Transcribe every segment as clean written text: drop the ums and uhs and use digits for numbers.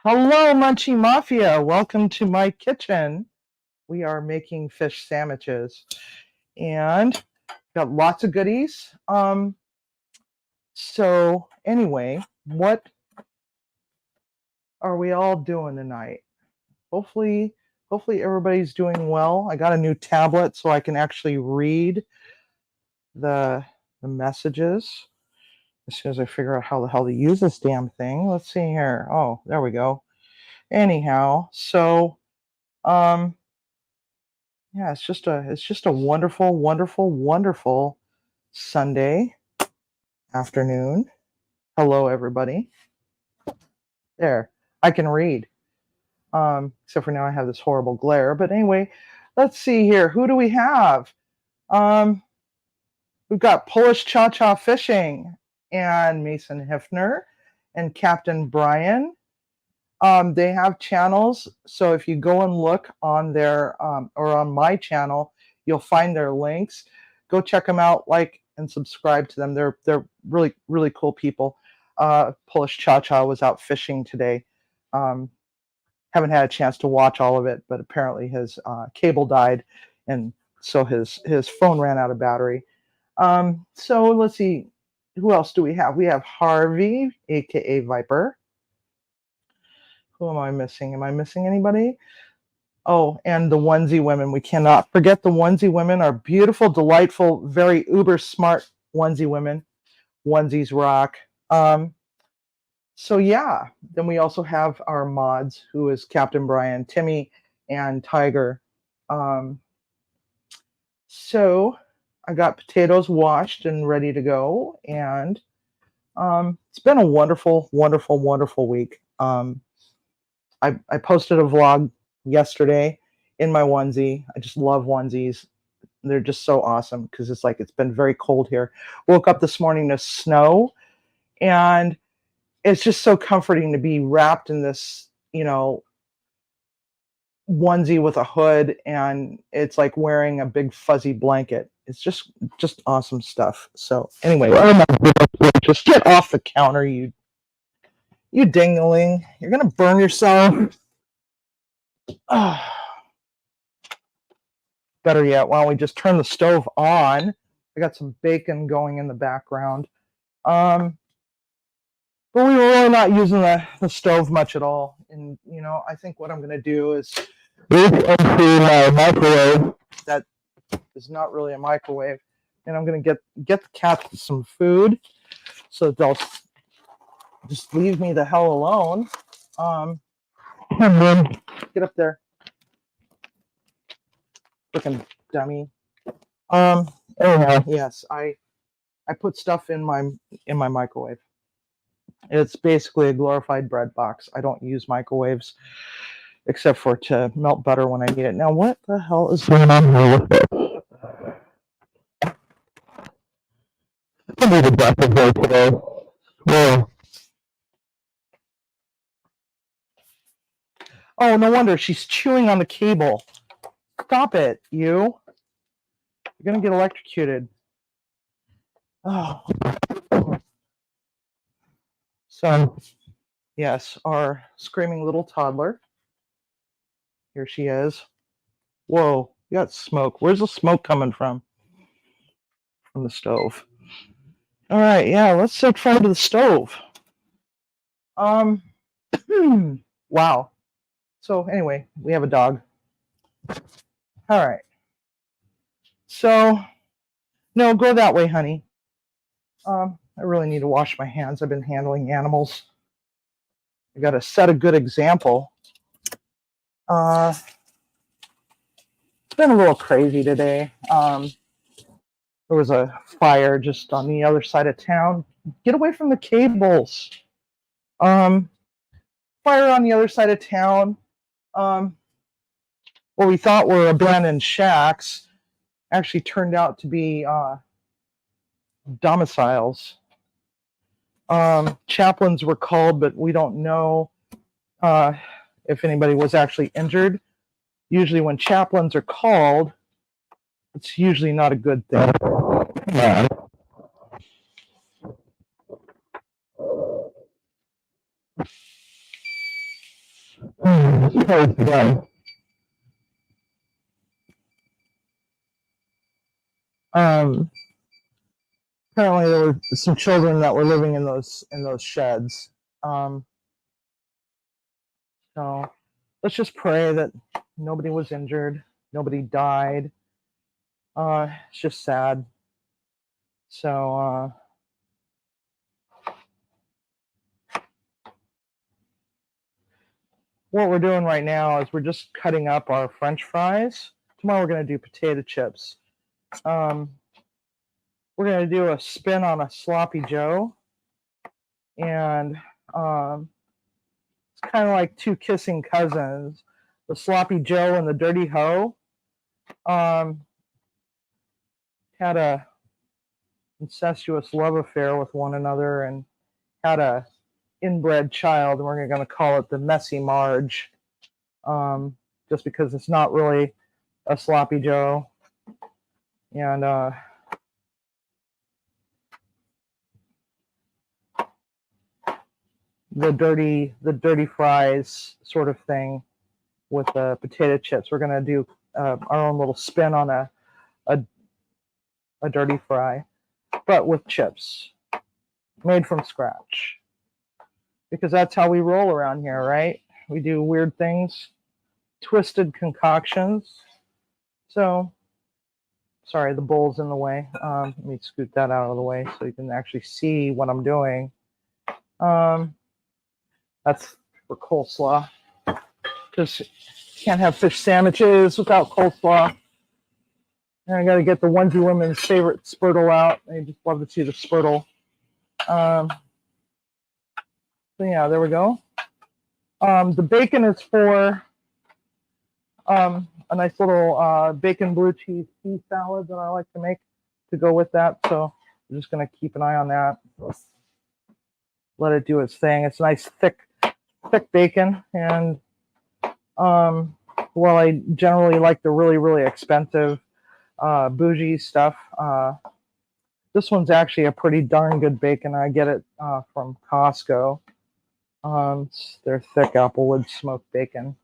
Hello, Munchie Mafia. Welcome to my kitchen. We are making fish sandwiches and got lots of goodies. So anyway, what are we all doing tonight? Hopefully everybody's doing well. I got a new tablet so I can actually read the messages as soon as I figure out how the hell to use this damn thing. Let's see here. Oh, there we go. Anyhow, so yeah, it's just a wonderful, wonderful, wonderful Sunday afternoon. Hello, everybody. There, I can read. Except for now I have this horrible glare. But anyway, let's see here. Who do we have? We've got Polish Cha-Cha Fishing and Mason Hiffner and Captain Brian. They have channels, so if you go and look on their or on my channel, you'll find their links. Go check them out, like and subscribe to them. They're really, really cool people. Polish Cha-Cha was out fishing today. Haven't had a chance to watch all of it, but apparently his cable died, and so his phone ran out of battery. So let's see, who else do we have? We have Harvey, aka Viper. Who am I missing? Am I missing anybody? Oh, and the onesie women. We cannot forget the onesie women, are beautiful, delightful, very uber smart onesie women. Onesies rock. So yeah, then we also have our mods, who is Captain Brian, Timmy, and Tiger. So I got potatoes washed and ready to go, and it's been a wonderful, wonderful, wonderful week. I posted a vlog yesterday in my onesie. I just love onesies. They're just so awesome because it's been very cold here. Woke up this morning to snow, and it's just so comforting to be wrapped in this, onesie with a hood, and it's like wearing a big fuzzy blanket. It's just awesome stuff. So anyway, just get off the counter, you dingling. You're gonna burn yourself. Better yet, why don't we just turn the stove on? I got some bacon going in the background. But we were really not using the stove much at all. And, I think what I'm going to do is move into my microwave. That is not really a microwave. And I'm going to get the cats some food so that they'll just leave me the hell alone. And then get up there. Freaking dummy. Anyhow, yes, I put stuff in my microwave. It's basically a glorified bread box. I don't use microwaves except for to melt butter when I need it. Now, what the hell is going on here with it? I need a breath of air today. Whoa. Oh, no wonder she's chewing on the cable. Stop it, you. You're gonna get electrocuted. Oh. So, yes, our screaming little toddler. Here she is. Whoa, you got smoke. Where's the smoke coming from? From the stove. All right, yeah, let's set fire to the stove. Wow. So anyway, we have a dog. All right. So, no, go that way, honey. I really need to wash my hands. I've been handling animals. I got to set a good example. It's been a little crazy today. There was a fire just on the other side of town. Get away from the cables. Fire on the other side of town. What we thought were abandoned shacks actually turned out to be domiciles. Chaplains were called, but we don't know if anybody was actually injured. Usually when chaplains are called, it's usually not a good thing. Yeah. praise them. Apparently there were some children that were living in those sheds. So let's just pray that nobody was injured, nobody died. It's just sad. So what we're doing right now is we're just cutting up our French fries. Tomorrow we're going to do potato chips. We're going to do a spin on a sloppy Joe, and it's kind of like two kissing cousins, the sloppy Joe and the dirty hoe. Had a incestuous love affair with one another and had a inbred child, and we're going to call it the Messy Marge, just because it's not really a sloppy Joe. And the dirty fries sort of thing with the potato chips. We're going to do our own little spin on a dirty fry, but with chips made from scratch, because that's how we roll around here, right? We do weird things, twisted concoctions. So sorry, the bowl's in the way. Let me scoot that out of the way so you can actually see what I'm doing. That's for coleslaw, because you can't have fish sandwiches without coleslaw. And I got to get the onesie women's favorite Spurtle out. I just love to see the Spurtle. So yeah, there we go. The bacon is for a nice little bacon blue cheese pea salad that I like to make to go with that. So I'm just going to keep an eye on that. Let it do its thing. It's nice thick bacon. And while I generally like the really expensive bougie stuff, this one's actually a pretty darn good bacon. I get it from Costco. It's their thick applewood smoked bacon.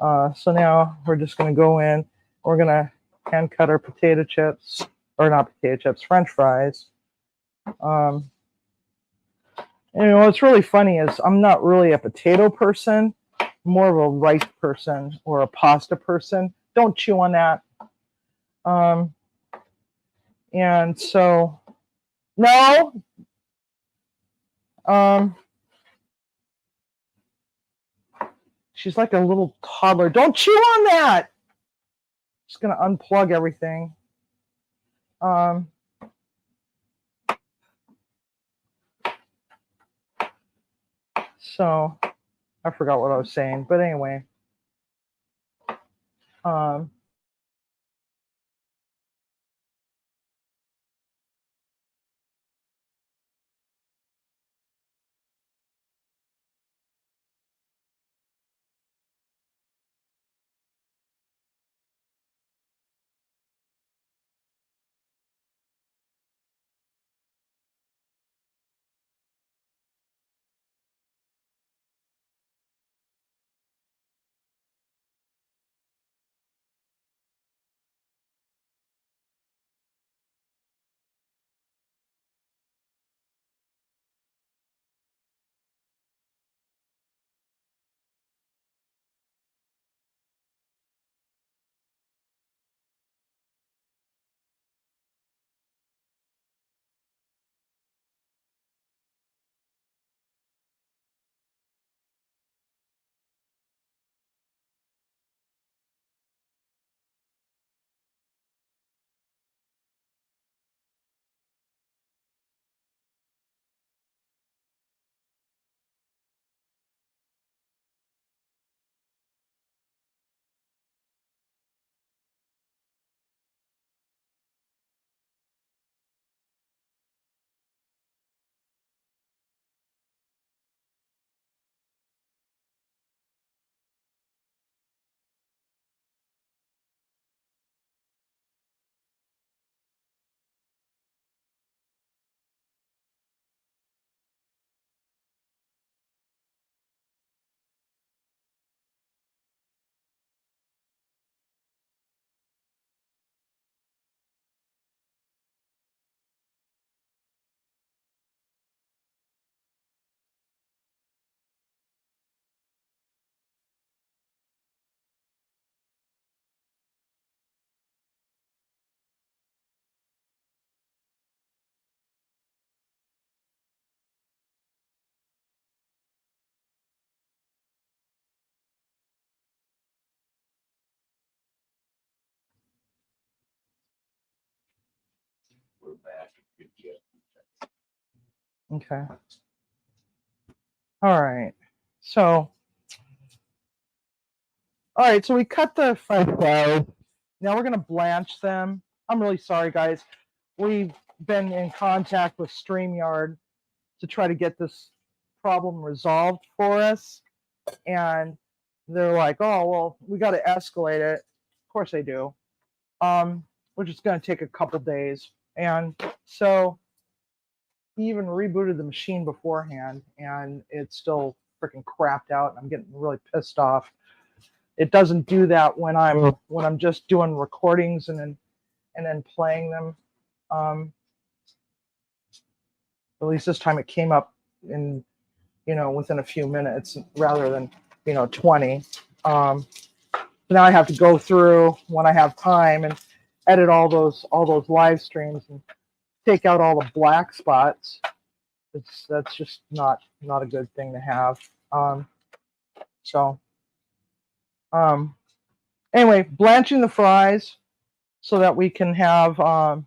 So now we're just going to go in. We're going to hand cut our potato chips, or not potato chips, French fries. And what's really funny is I'm not really a potato person, more of a rice person or a pasta person. Don't chew on that. And so, no. She's like a little toddler. Don't chew on that. Just gonna unplug everything. So I forgot what I was saying, but anyway. Okay. All right. So, all right. So we cut the fried fries. Now we're gonna blanch them. I'm really sorry, guys. We've been in contact with StreamYard to try to get this problem resolved for us, and they're like, "Oh, well, we got to escalate it." Of course they do. Which is going to take a couple days, and so he even rebooted the machine beforehand, and it's still freaking crapped out, and I'm getting really pissed off. It doesn't do that when I'm just doing recordings and then playing them. At least this time it came up in within a few minutes rather than 20. Now I have to go through when I have time and edit all those live streams and take out all the black spots. That's just not a good thing to have. So anyway, blanching the fries so that we can have so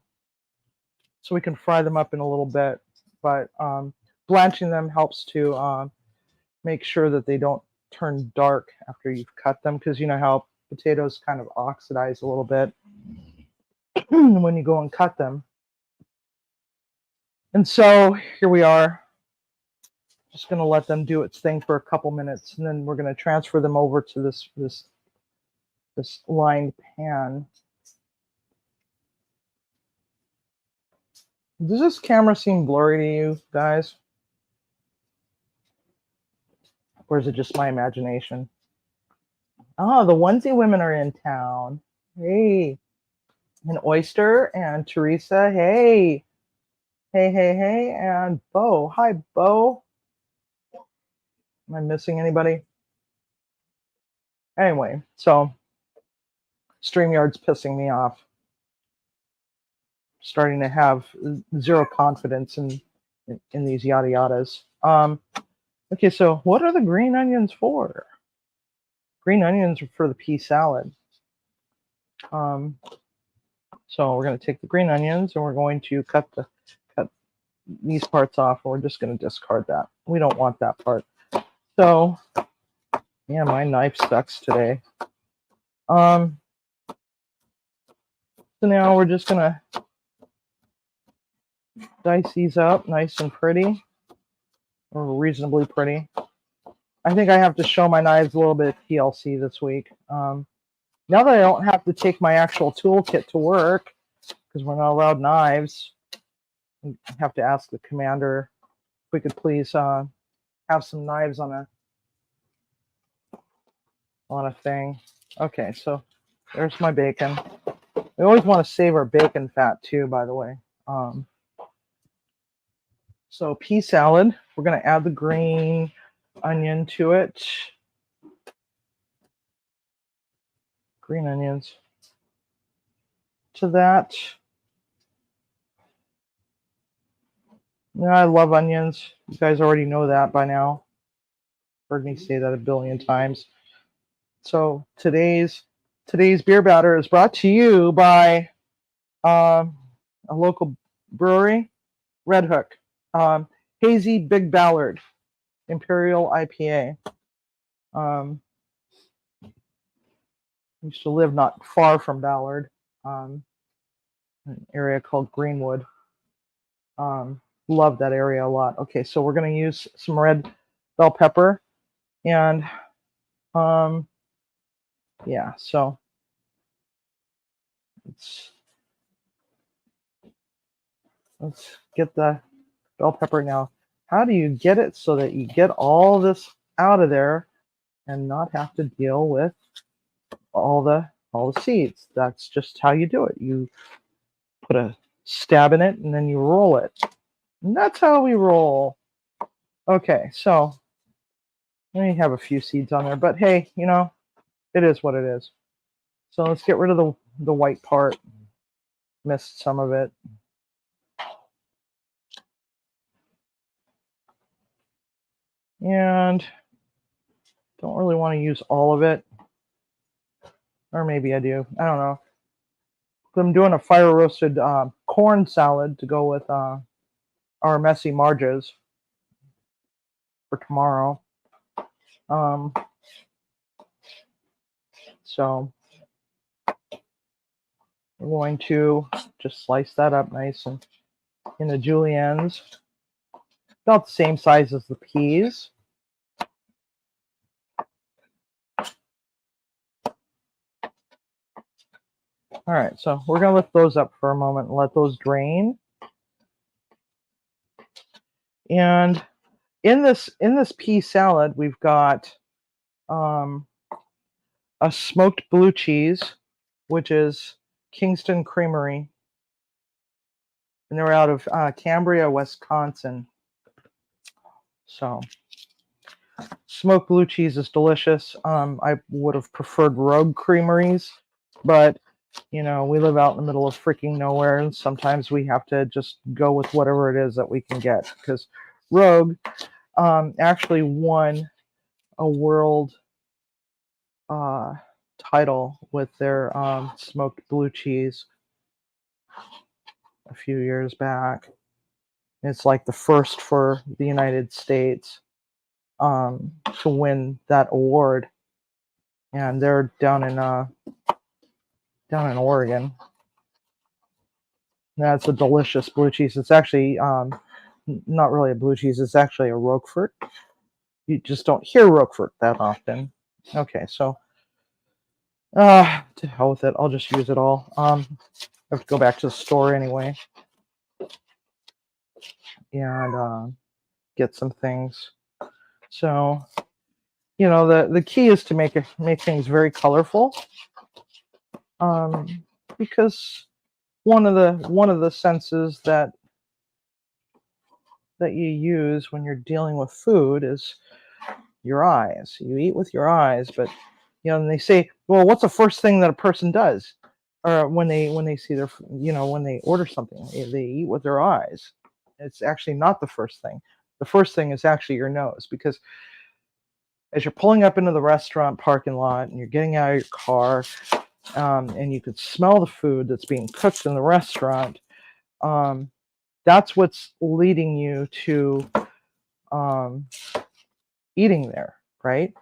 we can fry them up in a little bit. But blanching them helps to make sure that they don't turn dark after you've cut them, because you know how potatoes kind of oxidize a little bit when you go and cut them. And so here we are, just going to let them do its thing for a couple minutes, and then we're going to transfer them over to this lined pan. Does this camera seem blurry to you guys? Or is it just my imagination? Oh, the onesie women are in town. Hey. And Oyster and Teresa. Hey. Hey. And Bo. Hi, Bo. Am I missing anybody? Anyway, so StreamYard's pissing me off. Starting to have zero confidence in these yada yadas. Okay, so what are the green onions for? Green onions are for the pea salad. So we're going to take the green onions and we're going to cut these parts off, and we're just going to discard that. We don't want that part. So, yeah, my knife sucks today. So now we're just going to dice these up nice and pretty, or reasonably pretty. I think I have to show my knives a little bit of TLC this week. Now that I don't have to take my actual toolkit to work, because we're not allowed knives, I have to ask the commander if we could please have some knives on a thing. Okay, so there's my bacon. We always want to save our bacon fat too, by the way. So pea salad, we're going to add the green onion to it. Green onions to that. Yeah, I love onions. You guys already know that by now. Heard me say that a billion times. So today's beer batter is brought to you by a local brewery, Red Hook. Hazy Big Ballard Imperial IPA. Used to live not far from Ballard, an area called Greenwood. Love that area a lot. Okay, so we're going to use some red bell pepper, and yeah, so let's get the bell pepper now. How do you get it so that you get all this out of there and not have to deal with all the seeds? That's just how you do it. You put a stab in it and then you roll it. And that's how we roll. Okay, so let me have a few seeds on there, but hey, it is what it is. So let's get rid of the white part. Missed some of it. And don't really want to use all of it. Or maybe I do. I don't know. I'm doing a fire roasted corn salad to go with our messy marges for tomorrow. So we're going to just slice that up nice and into juliennes, about the same size as the peas. All right, so we're going to lift those up for a moment and let those drain. And in this pea salad, we've got a smoked blue cheese, which is Kingston Creamery, and they're out of Cambria, Wisconsin. So smoked blue cheese is delicious. I would have preferred Rogue Creameries, but you know, we live out in the middle of freaking nowhere, and sometimes we have to just go with whatever it is that we can get, because Rogue actually won a world title with their smoked blue cheese a few years back. It's like the first for the United States to win that award, and they're down in Oregon. That's a delicious blue cheese. It's actually not really a blue cheese. It's actually a Roquefort. You just don't hear Roquefort that often. Okay, so to hell with it. I'll just use it all. I have to go back to the store anyway and get some things. So, you know, the key is to make things very colorful, because one of the senses that you use when you're dealing with food is your eyes. You eat with your eyes, but you know, and they say, well, what's the first thing that a person does, or when they see their, you know, when they order something, they eat with their eyes. It's actually not the first thing. The first thing is actually your nose, because as you're pulling up into the restaurant parking lot and you're getting out of your car, and you could smell the food that's being cooked in the restaurant, that's what's leading you to eating there, right?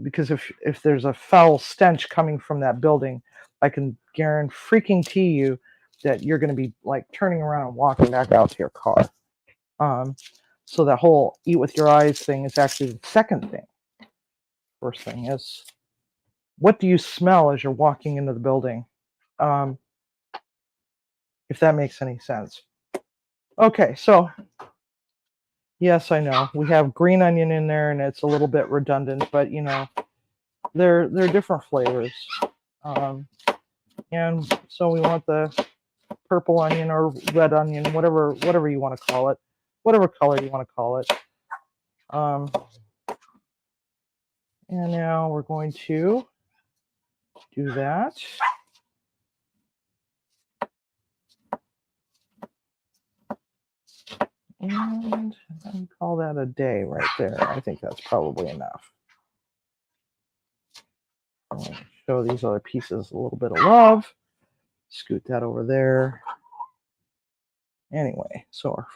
Because if there's a foul stench coming from that building, I can guarantee you that you're going to be like turning around and walking back out to your car. So that whole eat with your eyes thing is actually the second thing. First thing is, what do you smell as you're walking into the building? If that makes any sense. Okay, so yes, I know we have green onion in there, and it's a little bit redundant, but you know, they're different flavors, and so we want the purple onion or red onion, whatever you want to call it, whatever color you want to call it. And now we're going to do that. And call that a day right there. I think that's probably enough. I'll show these other pieces a little bit of love. Scoot that over there. Anyway, so our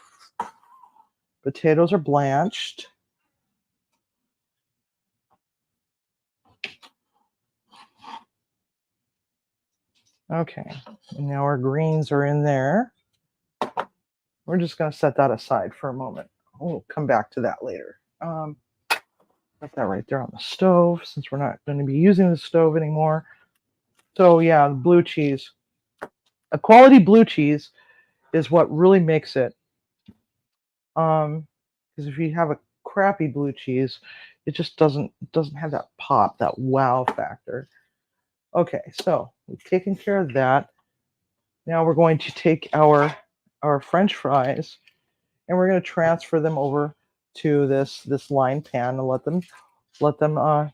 potatoes are blanched. Okay, and now our greens are in there. We're just going to set that aside for a moment. We'll come back to that later. Put that right there on the stove, since we're not going to be using the stove anymore. So yeah, the blue cheese. A quality blue cheese is what really makes it. Because if you have a crappy blue cheese, it just doesn't have that pop, that wow factor. Okay, so we've taken care of that. Now we're going to take our French fries, and we're going to transfer them over to this lined pan and let them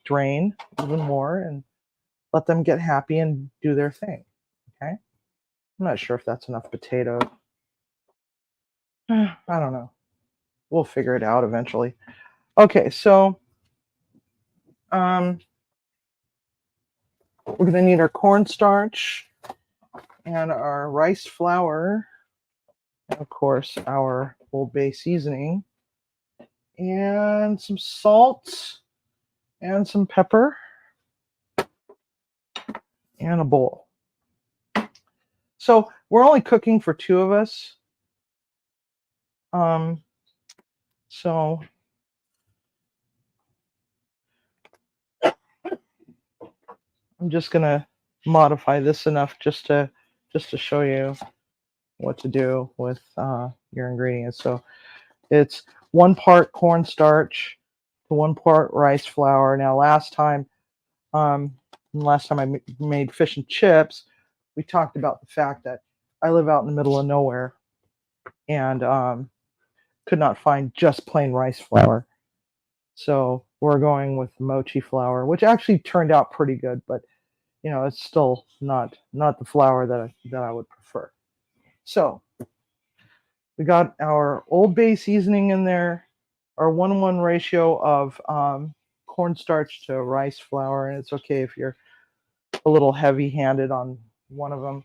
drain even more and let them get happy and do their thing. Okay, I'm not sure if that's enough potato. I don't know. We'll figure it out eventually. Okay, so we're going to need our cornstarch, and our rice flour, and of course our Old Bay seasoning, and some salt and some pepper, and a bowl. So we're only cooking for 2 of us. So I'm just gonna modify this enough just to show you what to do with your ingredients. So it's 1 part cornstarch to 1 part rice flour. Now last time I made fish and chips, we talked about the fact that I live out in the middle of nowhere and could not find just plain rice flour. So we're going with mochi flour, which actually turned out pretty good, but you know, it's still not the flour that I would prefer. So we got our Old Bay seasoning in there, our 1:1 ratio of cornstarch to rice flour, and it's okay if you're a little heavy-handed on one of them.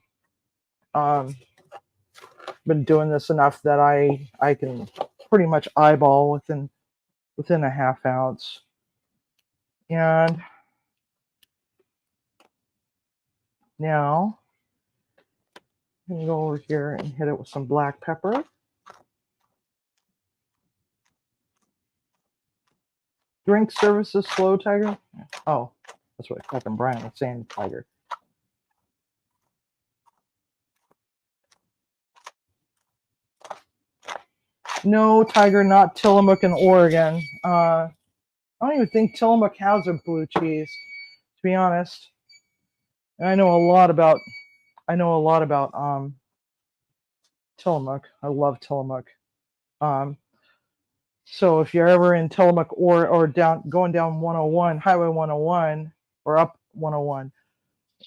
Been doing this enough that I can pretty much eyeball within a half ounce. And now I'm gonna go over here and hit it with some black pepper. Drink services slow, Tiger? Oh, that's what Captain Brian was saying, Tiger. No, Tiger, not Tillamook in Oregon. I don't even think Tillamook has a blue cheese, to be honest. And I know a lot about Tillamook. I love Tillamook. So if you're ever in Tillamook or going down 101, Highway 101 or up 101,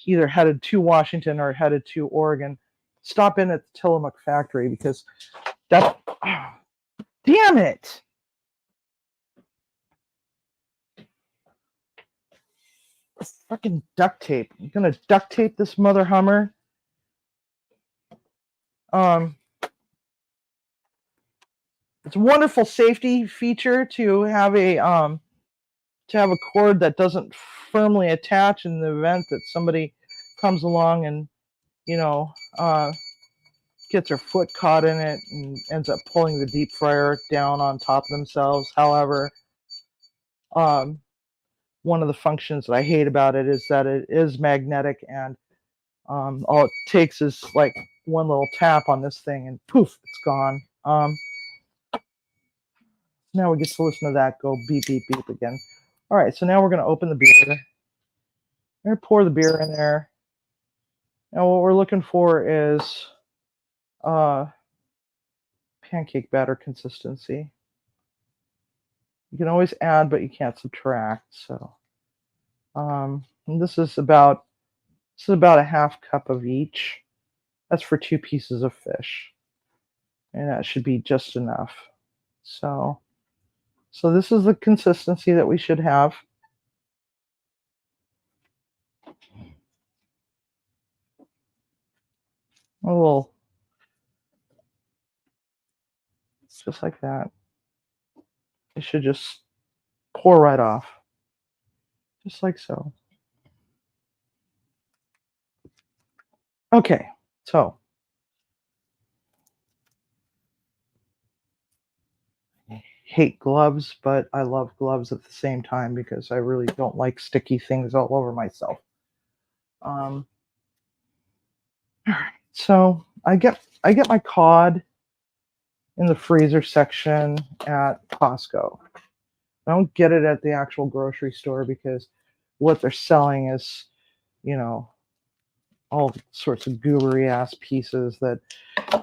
either headed to Washington or headed to Oregon, stop in at the Tillamook factory because that. Oh, damn it! Fucking duct tape. I'm gonna duct tape this mother hummer. It's a wonderful safety feature to have a cord that doesn't firmly attach in the event that somebody comes along and gets their foot caught in it and ends up pulling the deep fryer down on top of themselves. However, one of the functions that I hate about it is that it is magnetic, and all it takes is like one little tap on this thing and poof, it's gone. Now we get to listen to that go beep, beep, beep again. All right, so now we're going to open the beer. We're going to pour the beer in there. Now what we're looking for is pancake batter consistency. You can always add, but you can't subtract. So and this is about a half cup of each. That's for 2 pieces of fish. And that should be just enough. So this is the consistency that we should have. A little, just like that. It should just pour right off. Just like so. Okay, so I hate gloves, but I love gloves at the same time because I really don't like sticky things all over myself. All right, so I get my cod in the freezer section at Costco. I don't get it at the actual grocery store because what they're selling is, all sorts of goobery ass pieces that,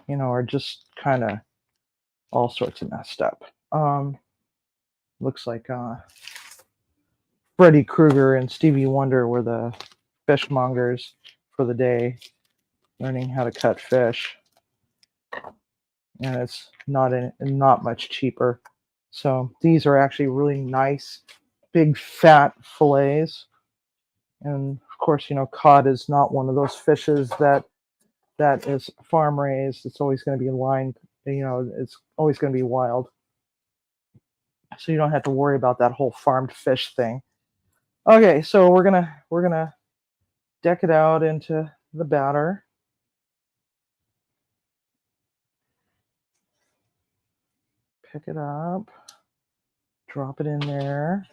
are just kind of all sorts of messed up. Looks like Freddy Krueger and Stevie Wonder were the fishmongers for the day, learning how to cut fish. And it's not much cheaper. So these are actually really nice, big fat fillets. And of course, cod is not one of those fishes that that is farm raised. It's always going to be lined, it's always going to be wild. So you don't have to worry about that whole farmed fish thing. Okay, so we're gonna deck it out into the batter. Pick it up, drop it in there.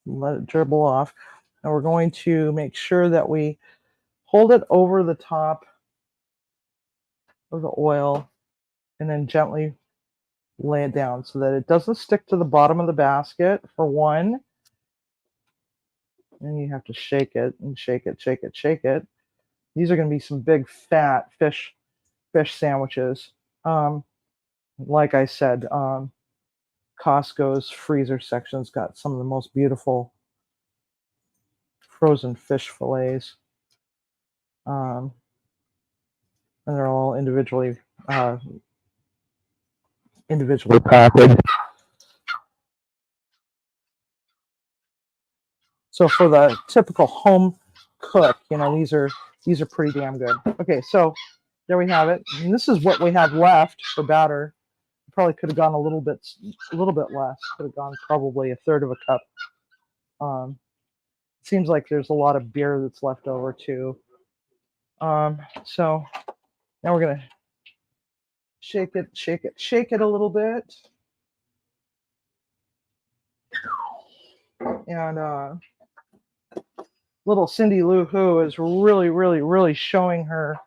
Let it dribble off. And we're going to make sure that we hold it over the top of the oil and then gently lay it down so that it doesn't stick to the bottom of the basket, for one. And you have to shake it and shake it, shake it, shake it. These are going to be some big fat fish sandwiches. Like I said, Costco's freezer section's got some of the most beautiful frozen fish fillets. And they're all individually packaged. So for the typical home cook, these are pretty damn good. Okay, so there we have it. And this is what we have left for batter. Probably could have gone a little bit less. Could have gone probably 1/3 of a cup. Seems like there's a lot of beer that's left over too. So now we're gonna shake it a little bit, and little Cindy Lou Who is really showing her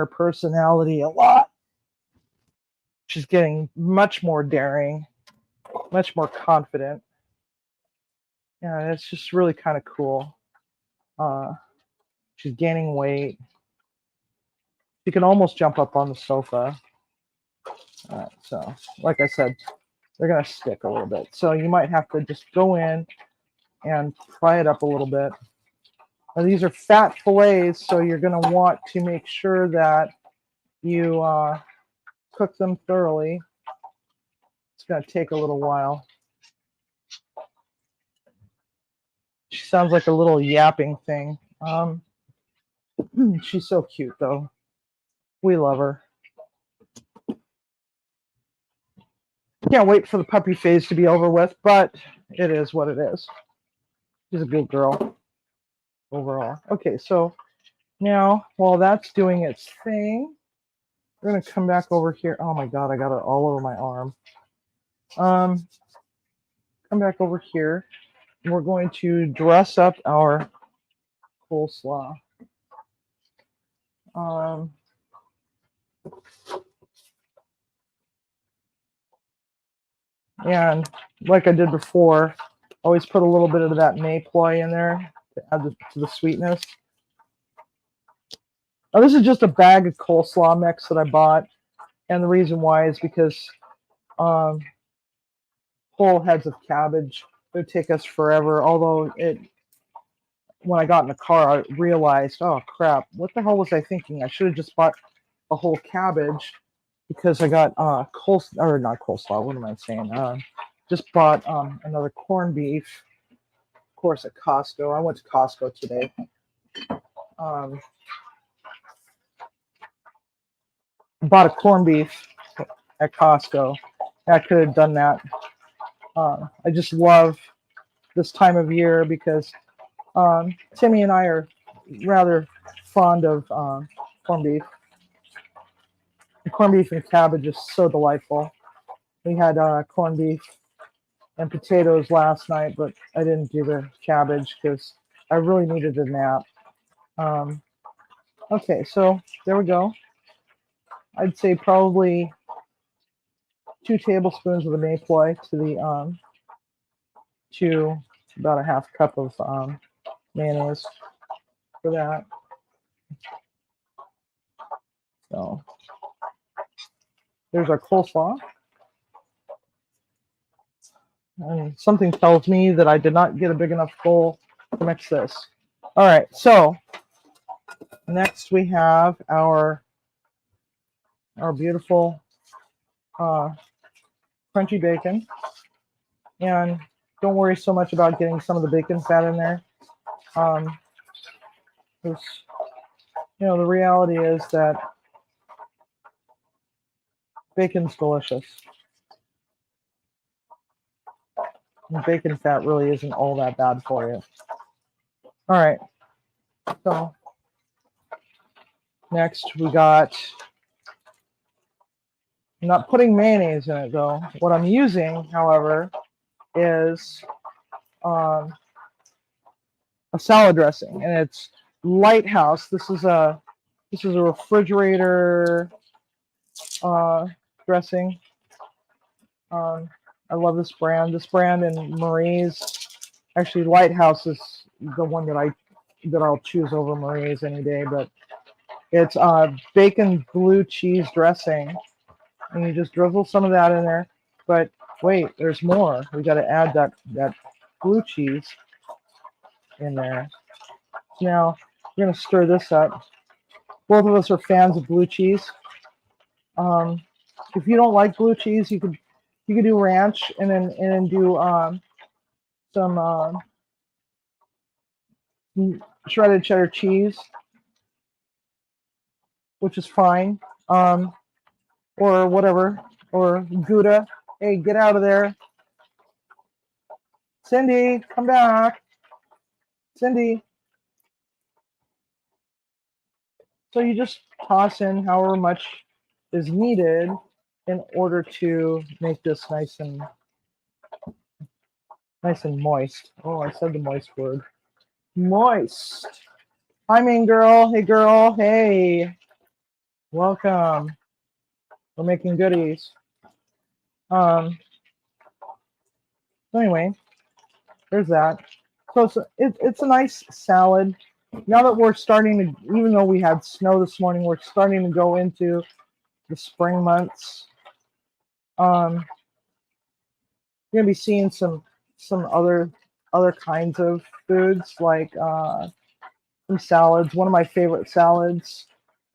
personality a lot. She's getting much more daring, much more confident. Yeah, it's just really kind of cool. She's gaining weight. She can almost jump up on the sofa. So, like I said, they're going to stick a little bit. So you might have to just go in and fry it up a little bit. Now, these are fat fillets, so you're going to want to make sure that you cook them thoroughly. It's going to take a little while. She sounds like a little yapping thing. She's so cute, though. We love her. Can't wait for the puppy phase to be over with, but it is what it is. She's a good girl overall. Okay, so now while that's doing its thing, we're going to come back over here. Oh my God, I got it all over my arm. Come back over here. And we're going to dress up our coleslaw. And like I did before, always put a little bit of that mayploy in there to add to the sweetness. Now this is just a bag of coleslaw mix that I bought, and the reason why is because whole heads of cabbage would take us forever. Although when I got in the car, I realized, oh crap, what the hell was I thinking? I should have just bought a whole cabbage, because I got not coleslaw. What am I saying? Just bought another corned beef, of course, at Costco. I went to Costco today. Bought a corned beef at Costco. I could have done that. I just love this time of year because Timmy and I are rather fond of corned beef. The corned beef and cabbage is so delightful. We had corned beef and potatoes last night, but I didn't do the cabbage because I really needed a nap. Okay, so there we go. I'd say probably 2 tablespoons of the mayploy to about a half cup of mayonnaise for that. So there's our coleslaw. And something tells me that I did not get a big enough bowl to mix this. All right, so next we have our beautiful crunchy bacon. And don't worry so much about getting some of the bacon fat in there. Because, you know, the reality is that bacon's delicious. And bacon fat really isn't all that bad for you. All right. So next we got, I'm not putting mayonnaise in it though. What I'm using, however, is a salad dressing, and it's Lighthouse. This is a refrigerator dressing. I love this brand. This brand and Marie's. Actually, Lighthouse is the one that I'll choose over Marie's any day. But it's bacon blue cheese dressing, and you just drizzle some of that in there. But wait, there's more. We got to add that blue cheese in there. Now we're gonna stir this up. Both of us are fans of blue cheese. If you don't like blue cheese, you could do ranch and then do some shredded cheddar cheese, which is fine, or whatever, or Gouda. Hey, get out of there. Cindy, come back. Cindy. So you just toss in however much is needed in order to make this nice and moist. Oh, I said the moist word. Moist. Hi, mean girl. Hey, girl. Hey. Welcome. We're making goodies. Anyway, there's that. So it's a nice salad. Now that we're starting to, even though we had snow this morning, we're starting to go into the spring months. You're gonna be seeing some other kinds of foods, like some salads. One of my favorite salads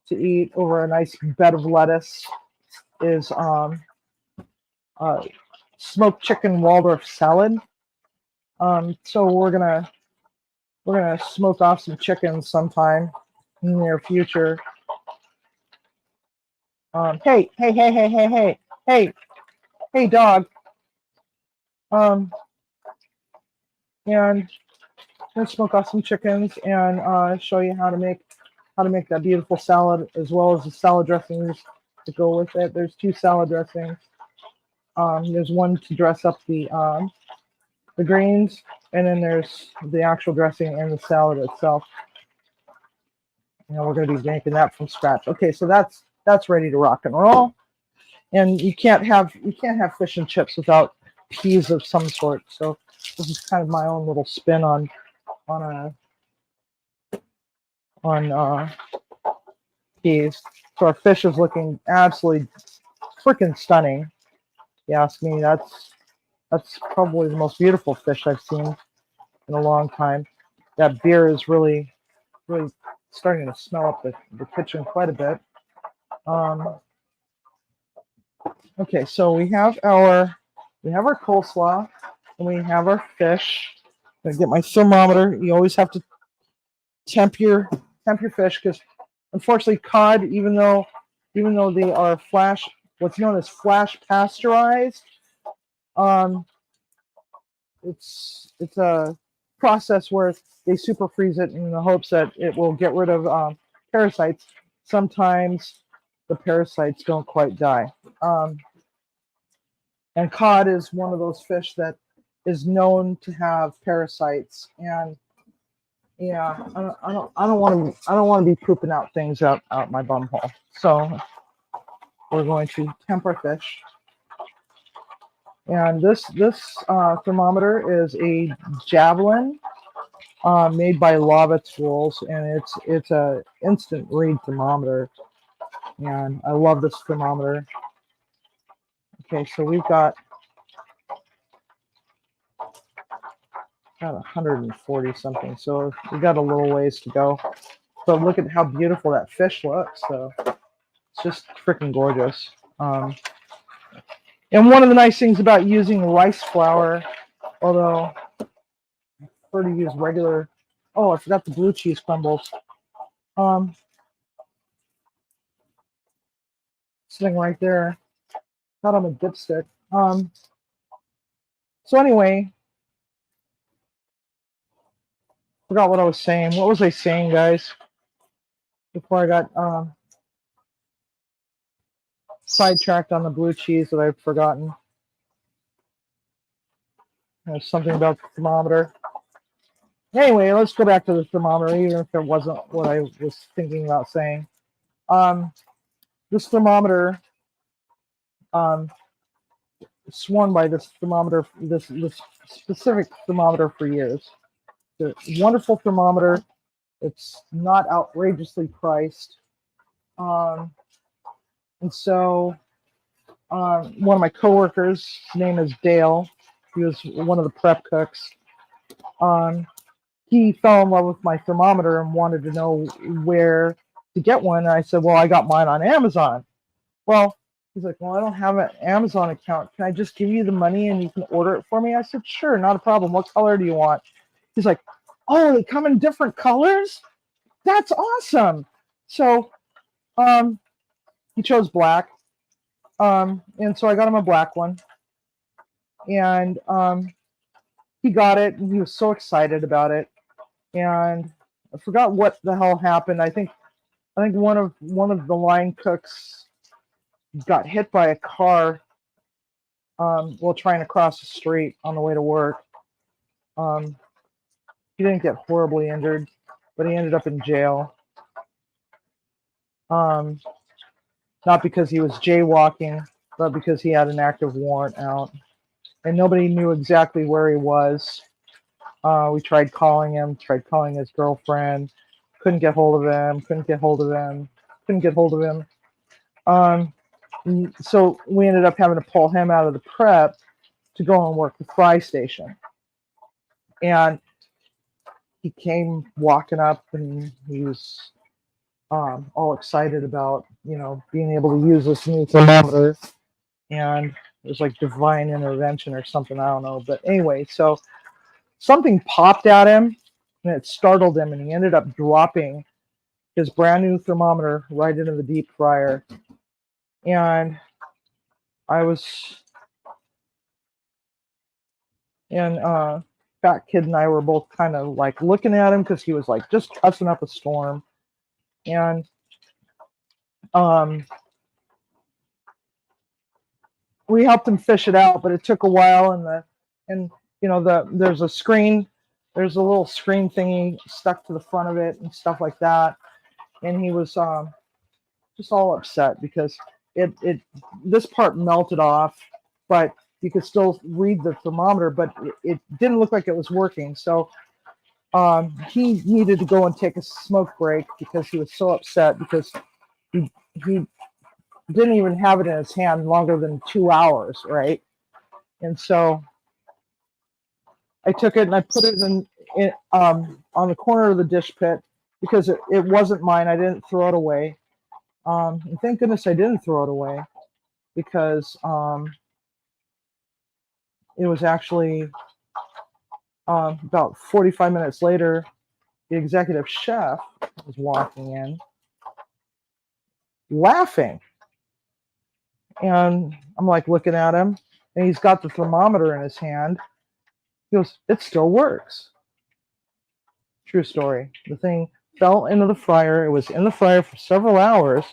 to eat over a nice bed of lettuce is smoked chicken Waldorf salad. So we're gonna smoke off some chickens sometime in the near future. Hey, dog. And I'm gonna smoke off some chickens and show you how to make that beautiful salad, as well as the salad dressings to go with it. There's 2 salad dressings. There's one to dress up the greens, and then there's the actual dressing and the salad itself. You know, we're going to be making that from scratch. Okay, so that's ready to rock and roll. And you can't have fish and chips without peas of some sort. So this is kind of my own little spin on peas. So our fish is looking absolutely freaking stunning. If you ask me, that's probably the most beautiful fish I've seen in a long time. That beer is really starting to smell up the kitchen quite a bit. Okay, so we have our coleslaw, and we have our fish. I'm gonna get my thermometer. You always have to temp your fish, because unfortunately cod, even though they are what's known as flash pasteurized, it's a process where they super freeze it in the hopes that it will get rid of parasites. Sometimes the parasites don't quite die. And cod is one of those fish that is known to have parasites. And yeah, I don't want to be pooping out things out my bum hole. So we're going to temp our fish. And this thermometer is a Javelin made by Lava Tools, and it's a instant read thermometer. And I love this thermometer. Okay, so we've got 140 something, so we got a little ways to go. But look at how beautiful that fish looks. So it's just freaking gorgeous. And one of the nice things about using rice flour Although I prefer to use regular. Oh, I forgot the blue cheese crumbles. Um, Sitting right there, not on a dipstick. So anyway, forgot what I was saying. What was I saying, guys? Before I got sidetracked on the blue cheese that I've forgotten. There's something about the thermometer. Anyway, let's go back to the thermometer, even if it wasn't what I was thinking about saying. This thermometer, sworn by this thermometer, this specific thermometer for years. It's a wonderful thermometer. It's not outrageously priced. And so one of my coworkers, his name is Dale. He was one of the prep cooks. He fell in love with my thermometer and wanted to know where to get one. And I said, well, I got mine on Amazon. Well, he's like, well, I don't have an Amazon account. Can I just give you the money and you can order it for me? I said, sure, not a problem. What color do you want? He's like, oh, they come in different colors? That's awesome. So he chose black. And so I got him a black one. And he got it and he was so excited about it. And I forgot what the hell happened. I think one of the line cooks got hit by a car while trying to cross the street on the way to work. He didn't get horribly injured, but he ended up in jail. Not because he was jaywalking, but because he had an active warrant out. And nobody knew exactly where he was. We tried calling him, tried calling his girlfriend, couldn't get hold of him. So we ended up having to pull him out of the prep to go and work the fry station. And he came walking up and he was all excited about, being able to use this new thermometer. And it was like divine intervention or something, I don't know. But anyway, so something popped at him and it startled him and he ended up dropping his brand new thermometer right into the deep fryer. And Fat Kid and I were both kind of like looking at him because he was like just cussing up a storm. And we helped him fish it out, but it took a while. There's a little screen thingy stuck to the front of it and stuff like that. And he was just all upset because this part melted off, but you could still read the thermometer, but it didn't look like it was working. So he needed to go and take a smoke break because he was so upset because he didn't even have it in his hand longer than 2 hours, right? And so I took it and I put it in on the corner of the dish pit because it wasn't mine. I didn't throw it away. And thank goodness I didn't throw it away because it was actually about 45 minutes later, the executive chef was walking in laughing. And I'm like looking at him and he's got the thermometer in his hand. He goes, it still works. True story. The thing fell into the fryer. It was in the fryer for several hours,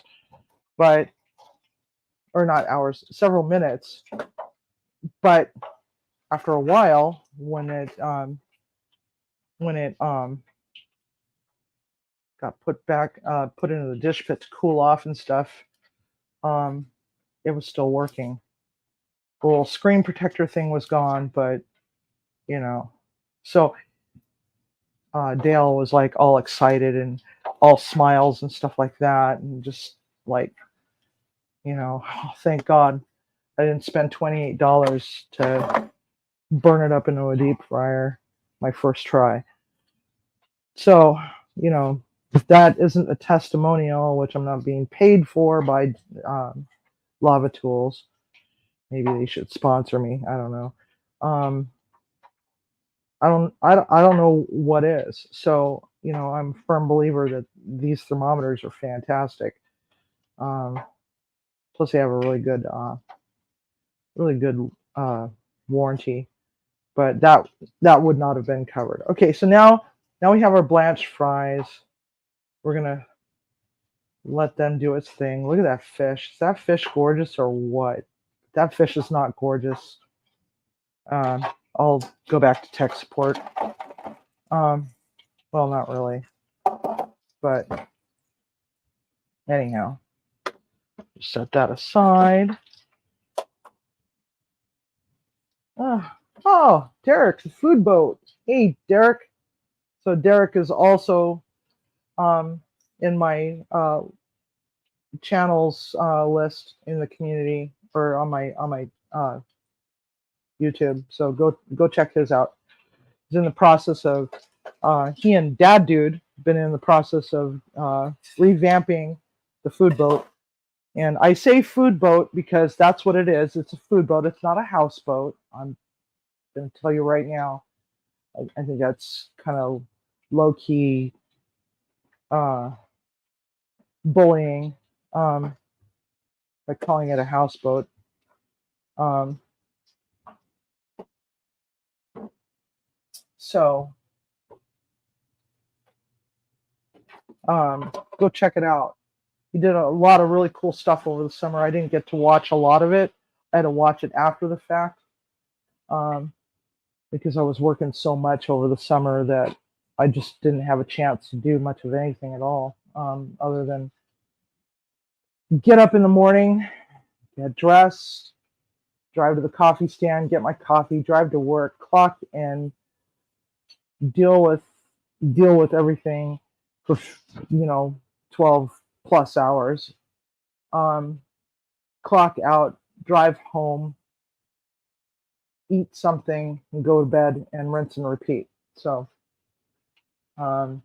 or not hours, several minutes. But after a while, when it got put into the dish pit to cool off and stuff, it was still working. The little screen protector thing was gone, but so Dale was like all excited and all smiles and stuff like that, and just like, oh, thank God I didn't spend $28 to burn it up into a deep fryer my first try. So, if that isn't a testimonial, which I'm not being paid for by Lava Tools, maybe they should sponsor me. I don't know. I don't know what is. So, I'm a firm believer that these thermometers are fantastic. Um, Plus they have a really good warranty. But that would not have been covered. Okay, so now we have our blanched fries. We're gonna let them do its thing. Look at that fish. Is that fish gorgeous or what? That fish is not gorgeous. Um, I'll go back to tech support. Um, well, not really, but anyhow, set that aside. Oh, Derek, the food boat. Hey, Derek. So Derek is also um, in my channels list in the community or on my YouTube. So go check his out. He's in the process of he and Dad Dude been in the process of revamping the food boat. And I say food boat because that's what it is. It's a food boat. It's not a houseboat. I'm going to tell you right now. I think that's kind of low key uh, bullying by calling it a houseboat. Um, so go check it out. He did a lot of really cool stuff over the summer. I didn't get to watch a lot of it. I had to watch it after the fact um, because I was working so much over the summer that I just didn't have a chance to do much of anything at all other than get up in the morning, get dressed, drive to the coffee stand, get my coffee, drive to work, clock in, deal with everything for 12 plus hours. Um, Clock out, drive home, eat something, and go to bed, and rinse and repeat. So, um,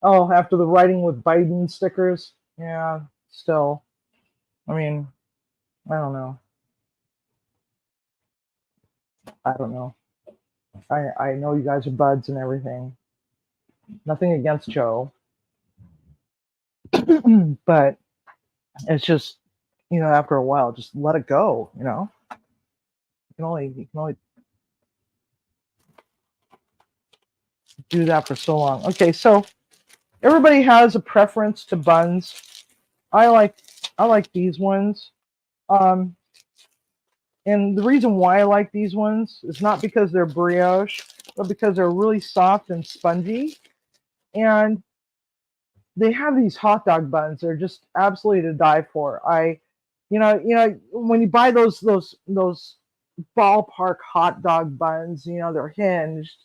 oh, after the writing with Biden stickers, yeah, still, I mean, I don't know. I don't know. I know you guys are buds and everything. Nothing against Joe, but it's just, after a while, just let it go. You can only do that for so long. Okay, so everybody has a preference to buns. I like I like these ones. Um, and the reason why I like these ones is not because they're brioche, but because they're really soft and spongy. And they have these hot dog buns. They're just absolutely to die for. When you buy those ballpark hot dog buns, they're hinged,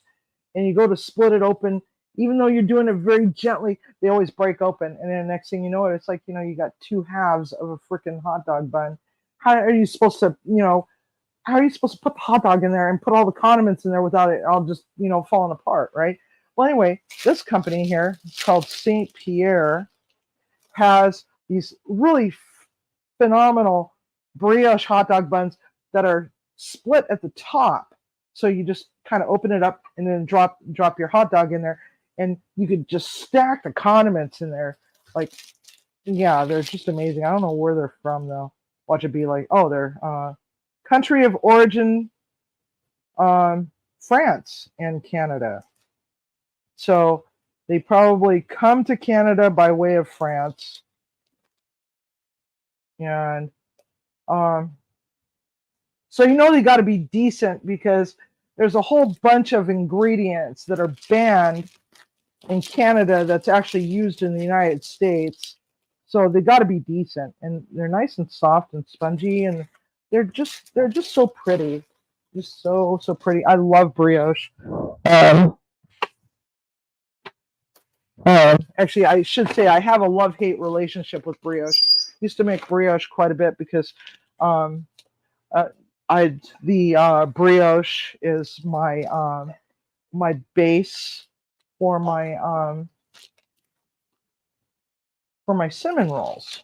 and you go to split it open. Even though you're doing it very gently, they always break open, and then the next thing you know, it's like you got two halves of a freaking hot dog bun. How are you supposed to, how are you supposed to put the hot dog in there and put all the condiments in there without it all just, falling apart, right? Well, anyway, this company here, it's called St. Pierre, has these really phenomenal brioche hot dog buns that are split at the top. So you just kind of open it up and then drop your hot dog in there, and you could just stack the condiments in there. Like, yeah, they're just amazing. I don't know where they're from though. Watch it be like, oh, they're country of origin, France and Canada. So they probably come to Canada by way of France, and um, so they got to be decent because there's a whole bunch of ingredients that are banned in Canada that's actually used in the United States. So they got to be decent, and they're nice and soft and spongy, and they're just so pretty, just so pretty. I love brioche. Um, Actually, I should say I have a love-hate relationship with brioche. Used to make brioche quite a bit because um, uh, the brioche is my base for my cinnamon rolls.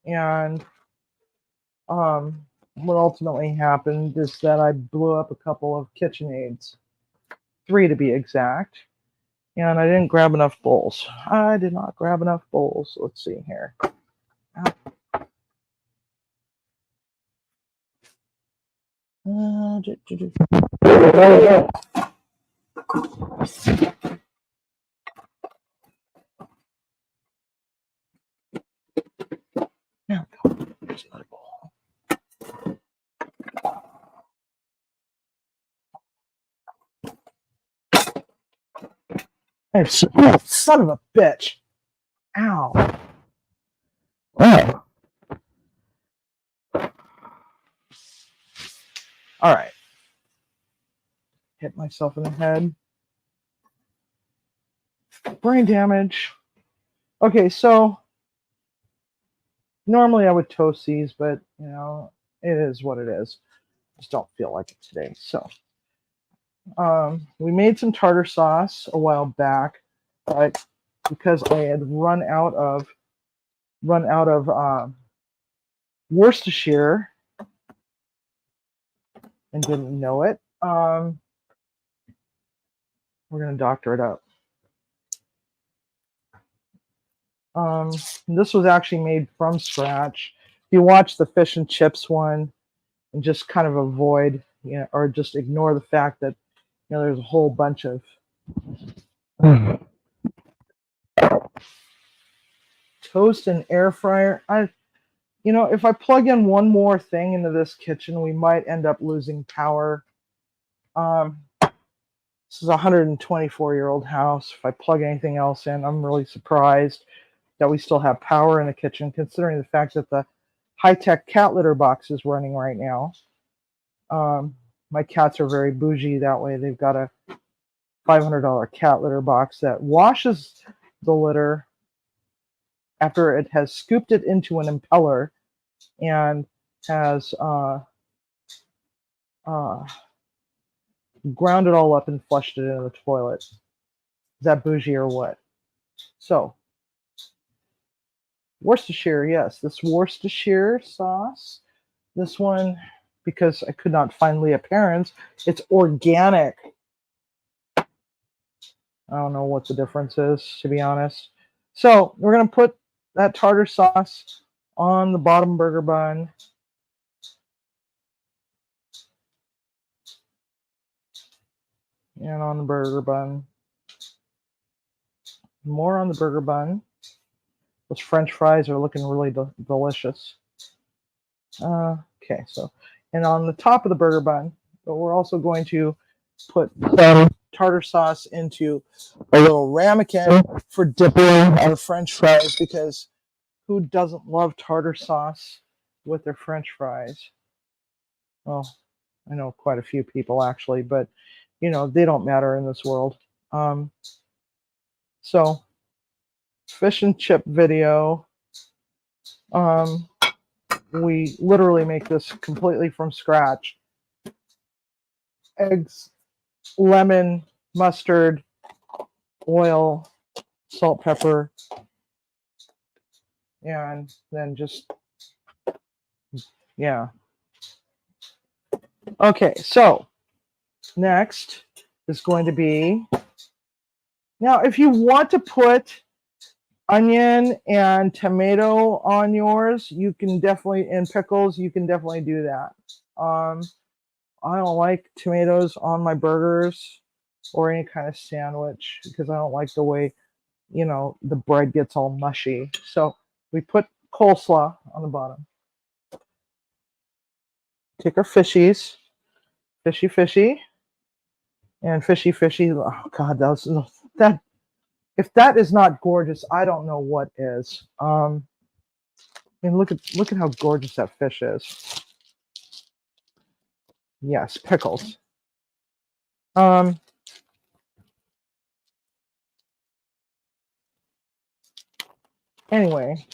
And what ultimately happened is that I blew up a couple of KitchenAids, 3 to be exact, and I didn't grab enough bowls. I did not grab enough bowls. Let's see here. Now, there's another bowl. Oh, son of a bitch. Ow. Oh. All right. Hit myself in the head. Brain damage. Okay, so normally I would toast these, but you know, it is what it is. Just don't feel like it today. So we made some tartar sauce a while back, but because I had run out of Worcestershire and didn't know it, we're gonna doctor it up. This was actually made from scratch. If you watch the fish and chips one, and just kind of avoid, you know, or just ignore the fact that, you know, there's a whole bunch of toast and air fryer. You know, if I plug in one more thing into this kitchen, we might end up losing power. This is a 124-year-old house. If I plug anything else in, I'm really surprised that we still have power in the kitchen, considering the fact that the high-tech cat litter box is running right now. My cats are very bougie that way. They've got a $500 cat litter box that washes the litter after it has scooped it into an impeller and has ground it all up and flushed it into the toilet. Is that bougie or what? So, Worcestershire, yes, this Worcestershire sauce, this one, because I could not find Leah Perrins, it's organic. I don't know what the difference is, to be honest. So, we're going to put that tartar sauce on the bottom burger bun. And on the burger bun. More on the burger bun. Those French fries are looking really delicious. Okay, so, and on the top of the burger bun, but we're also going to put tartar sauce into a little ramekin for dipping our French fries, because who doesn't love tartar sauce with their French fries? Well, I know quite a few people actually, but you know, they don't matter in this world. So, fish and chip video. We literally make this completely from scratch. Eggs, lemon, mustard, oil, salt, pepper, and then just, yeah. Okay, so next is going to be, now if you want to put onion and tomato on yours, you can definitely, and pickles, you can definitely do that. I don't like tomatoes on my burgers or any kind of sandwich because I don't like the way, you know, the bread gets all mushy. So we put coleslaw on the bottom. Take our fishies, fishy, and fishy. Oh God, that. If that is not gorgeous, I don't know what is. I mean, look at how gorgeous that fish is. Yes, pickles. Anyway,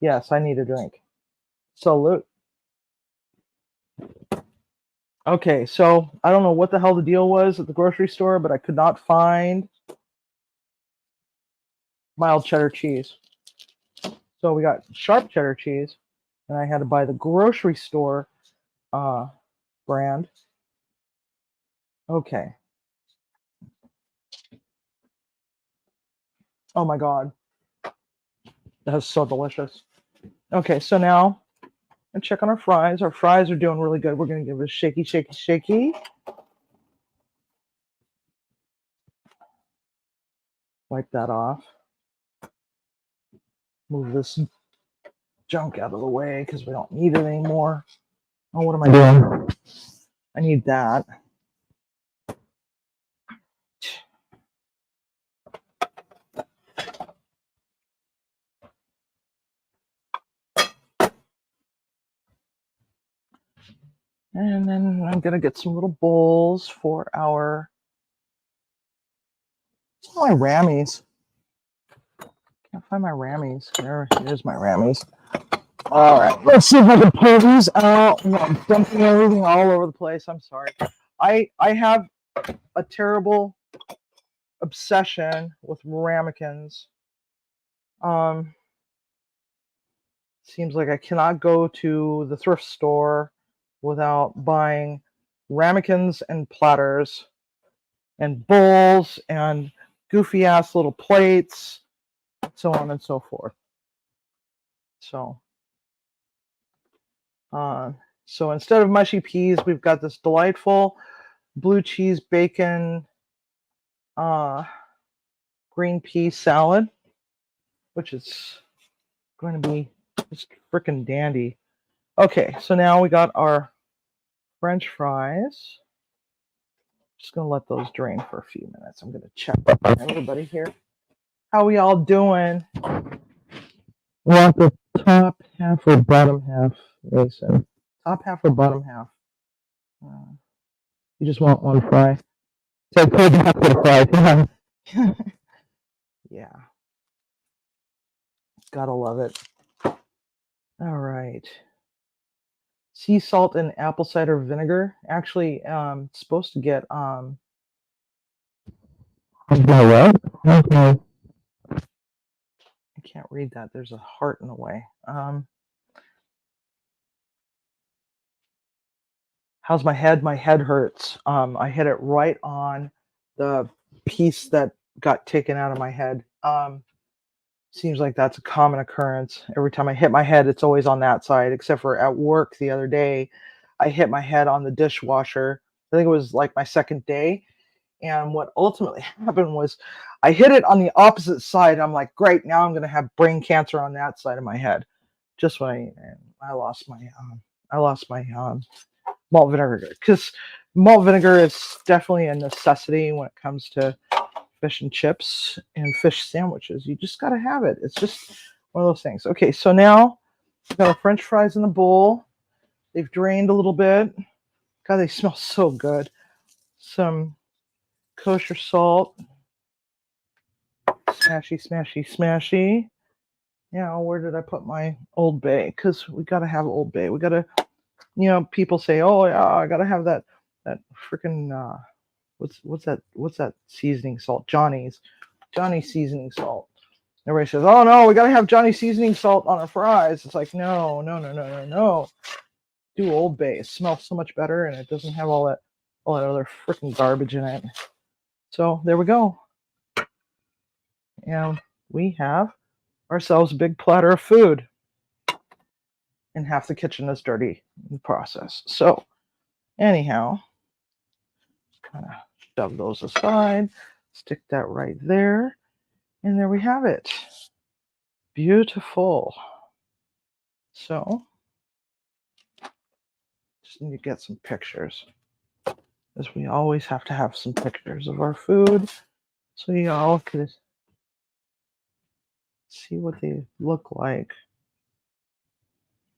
yes, I need a drink. Salute. Okay, so I don't know what the hell the deal was at the grocery store, but I could not find mild cheddar cheese. So we got sharp cheddar cheese, and I had to buy the grocery store brand. Okay. Oh my God. That's so delicious. Okay, so now and check on our fries. Our fries are doing really good. We're going to give it a shaky, shaky, shaky. Wipe that off. Move this junk out of the way because we don't need it anymore. Oh, what am I doing? I need that. And then I'm going to get some little bowls for our my rammies. Can't find my rammies. There's my rammies. All right, let's see if I can pull these out. I'm dumping everything all over the place. I'm sorry. I have a terrible obsession with ramekins. Seems like I cannot go to the thrift store without buying ramekins and platters and bowls and goofy ass little plates, so on and so forth. So instead of mushy peas, we've got this delightful blue cheese bacon green pea salad, which is going to be just freaking dandy. Okay, so now we got our French fries. Just gonna let those drain for a few minutes. I'm gonna check everybody here. How we all doing? Want the top half or bottom half, Mason? Top half or bottom half? You just want one fry. So I pulled half of the fry. Yeah. Gotta love it. All right. Sea salt and apple cider vinegar. Actually, it's supposed to get what? Okay. I can't read that. There's a heart in the way. How's my head? My head hurts. I hit it right on the piece that got taken out of my head. Seems like that's a common occurrence. Every time I hit my head, it's always on that side, except for at work the other day, I hit my head on the dishwasher. I think it was like my second day. And what ultimately happened was I hit it on the opposite side. I'm like, great, now I'm going to have brain cancer on that side of my head. Just when I lost my malt vinegar, because malt vinegar is definitely a necessity when it comes to fish and chips and fish sandwiches. You just got to have it. It's just one of those things. Okay, so now we've got our French fries in the bowl. They've drained a little bit. God, they smell so good. Some kosher salt. Smashy, smashy, smashy. Yeah, where did I put my Old Bay? Because we got to have Old Bay. We got to, people say, oh, yeah, I got to have that freaking, what's that seasoning salt? Johnny's seasoning salt. Everybody says, oh, no, we got to have Johnny seasoning salt on our fries. It's like, no. Do Old Bay. It smells so much better, and it doesn't have all that other freaking garbage in it. So there we go. And we have ourselves a big platter of food. And half the kitchen is dirty in the process. So anyhow, kind of shove those aside. Stick that right there. And there we have it. Beautiful. So just need to get some pictures, as we always have to have some pictures of our food so you all can see what they look like.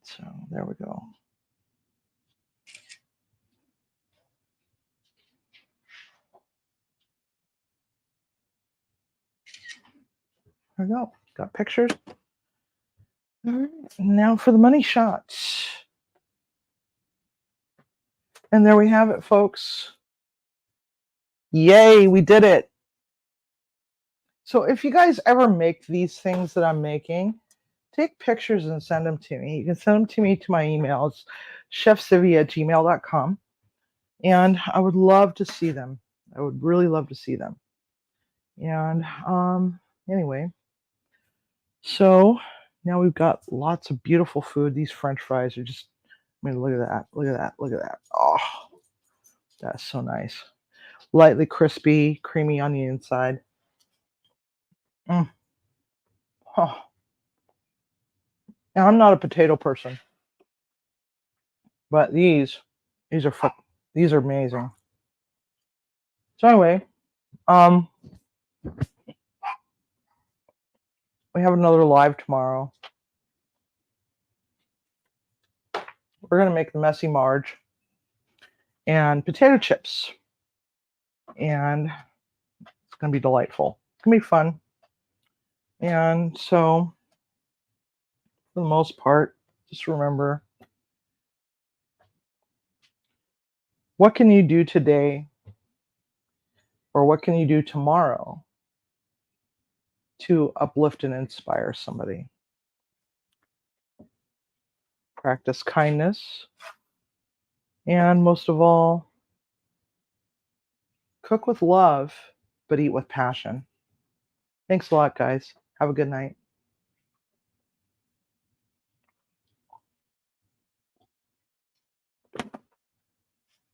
So there we go. There we go. Got pictures. All right. Now for the money shots. And there we have it, folks. Yay, we did it. So if you guys ever make these things that I'm making, take pictures and send them to me. You can send them to me to my email. It's chefcivvy@gmail.com. And I would love to see them. I would really love to see them. And anyway, so now we've got lots of beautiful food. These French fries are just, I mean, look at that. Look at that. Look at that. Oh, that's so nice. Lightly crispy, creamy on the inside. Mm. Oh. Now, I'm not a potato person, but these are these are amazing. So anyway, um, we have another live tomorrow. We're gonna make the messy Marge and potato chips, and it's gonna be delightful. It's gonna be fun. And so, for the most part, just remember, what can you do today, or what can you do tomorrow to uplift and inspire somebody? Practice kindness, and most of all, cook with love, but eat with passion. Thanks a lot, guys. Have a good night.